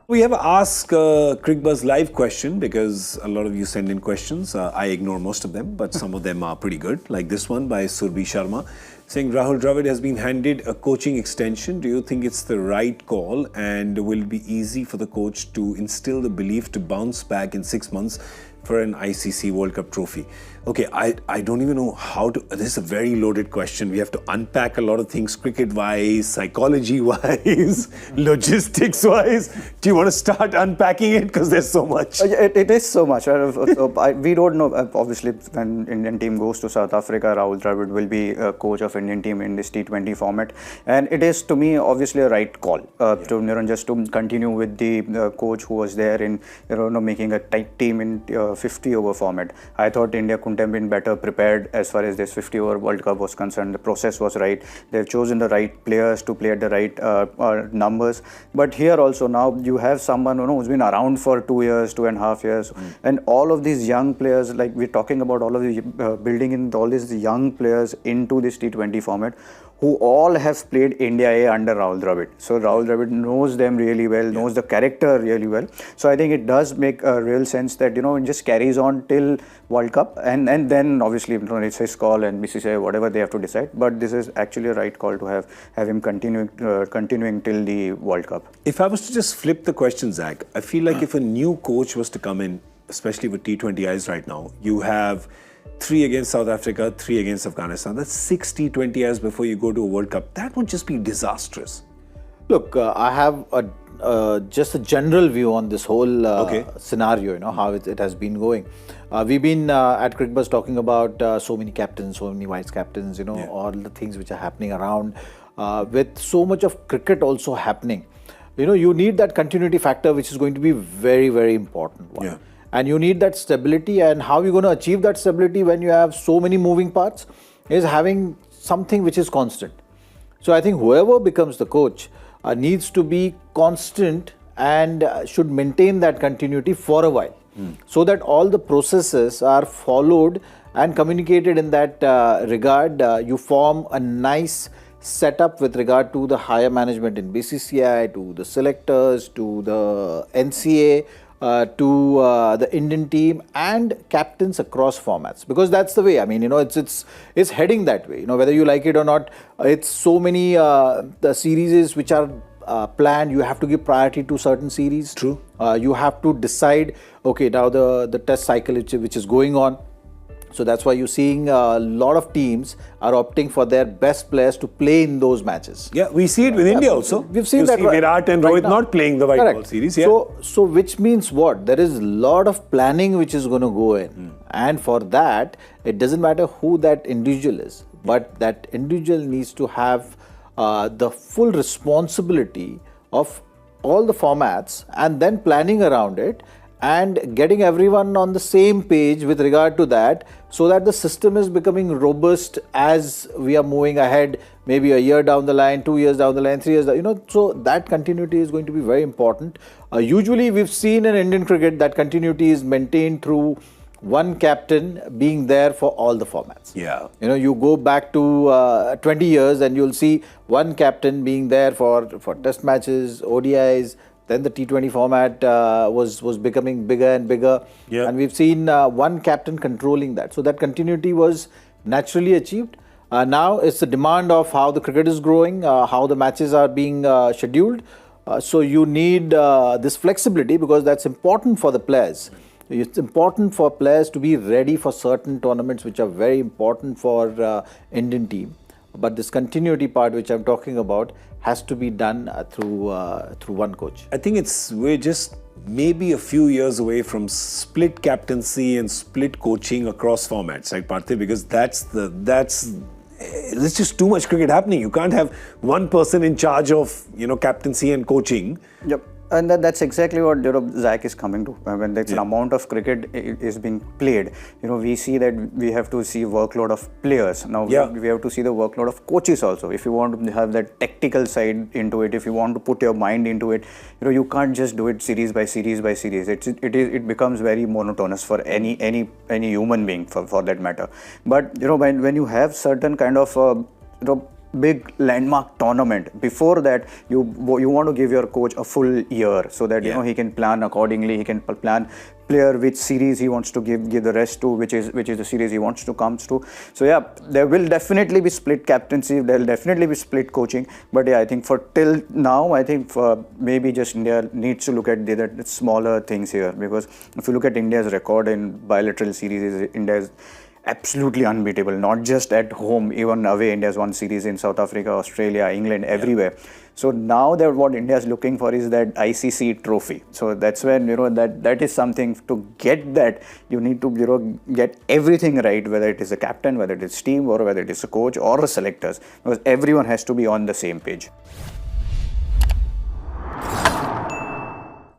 We have a Ask Cricbuzz live question because a lot of you send in questions. I ignore most of them, but some of them are pretty good. Like this one by Surbhi Sharma saying Rahul Dravid has been handed a coaching extension. Do you think it's the right call and will it be easy for the coach to instill the belief to bounce back in 6 months for an ICC World Cup trophy? Okay, I don't even know how to... This is a very loaded question. We have to unpack a lot of things cricket-wise, psychology-wise, logistics-wise. Do you want to start unpacking it? Because there's so much. It is so much. We don't know. Obviously, when Indian team goes to South Africa, Rahul Dravid will be a coach of Indian team in this T20 format. And it is, to me, obviously a right call to just to continue with the coach who was there in making a tight team in 50-over format. I thought India couldn't have been better prepared as far as this 50-over World Cup was concerned. The process was right. They've chosen the right players to play at the right numbers. But here also now you have someone who's been around for 2 years, 2.5 years, and all of these young players, like we're talking about all of the building in all these young players into this T20 format, who all have played India A under Rahul Dravid. So Rahul Dravid knows them really well, knows the character really well. So I think it does make a real sense that, it just carries on till World Cup. And then obviously it's his call and BCCI, whatever they have to decide. But this is actually a right call to have him continuing till the World Cup. If I was to just flip the question, Zach, I feel like if a new coach was to come in, especially with T20Is right now, you have 3 against South Africa, 3 against Afghanistan. That's 6 T20Is before you go to a World Cup. That would just be disastrous. Look, I have just a general view on this whole scenario, how it has been going. We've been at Cricbuzz talking about so many captains, so many vice captains, all the things which are happening around. With so much of cricket also happening, you need that continuity factor, which is going to be very, very important one. Yeah. And you need that stability, and how you're going to achieve that stability when you have so many moving parts is having something which is constant. So I think whoever becomes the coach needs to be constant and should maintain that continuity for a while, so that all the processes are followed and communicated in that regard. You form a nice setup with regard to the higher management in BCCI, to the selectors, to the NCA, to the Indian team and captains across formats, because that's the way. I mean, it's heading that way. Whether you like it or not, it's so many the series which are planned. You have to give priority to certain series. True. You have to decide. Okay, now the test cycle which is going on. So that's why you're seeing a lot of teams are opting for their best players to play in those matches. Yeah, we see it with India also. We've seen that. Virat and Rohit not playing the white ball series. Yeah. So which means what? There is a lot of planning which is going to go in. And for that, it doesn't matter who that individual is, but that individual needs to have the full responsibility of all the formats and then planning around it, and getting everyone on the same page with regard to that, so that the system is becoming robust as we are moving ahead, maybe a year down the line, 2 years down the line, 3 years down, so that continuity is going to be very important. Usually we've seen in Indian cricket that continuity is maintained through one captain being there for all the formats. Yeah. You go back to 20 years and you'll see one captain being there for test matches, ODIs. Then the T20 format was becoming bigger and bigger. Yeah. And we've seen one captain controlling that. So that continuity was naturally achieved. Now it's the demand of how the cricket is growing, how the matches are being scheduled. So you need this flexibility, because that's important for the players. It's important for players to be ready for certain tournaments which are very important for Indian team. But this continuity part which I'm talking about has to be done through one coach. I think we're just maybe a few years away from split captaincy and split coaching across formats, right, Parthiv? Because there's just too much cricket happening. You can't have one person in charge of captaincy and coaching. Yep. And that's exactly what Zach is coming to. When there's an amount of cricket is being played, we see that we have to see workload of players. Now we have to see the workload of coaches also. If you want to have that tactical side into it, if you want to put your mind into it, you can't just do it series by series by series. It becomes very monotonous for any human being for that matter. But when you have certain kind of big landmark tournament. Before that, you want to give your coach a full year so that he can plan accordingly. He can plan player which series he wants to give the rest to, which is the series he wants to come to. So yeah, there will definitely be split captaincy. There will definitely be split coaching. But yeah, I think for till now, I think maybe just India needs to look at the smaller things here, because if you look at India's record in bilateral series, India is absolutely unbeatable. Not just at home, even away. India's won series in South Africa, Australia, England, everywhere. So now that what India is looking for is that ICC trophy. So that's when that is something. To get that, you need to get everything right, whether it is the captain, whether it is team, or whether it is a coach or the selectors, because everyone has to be on the same page.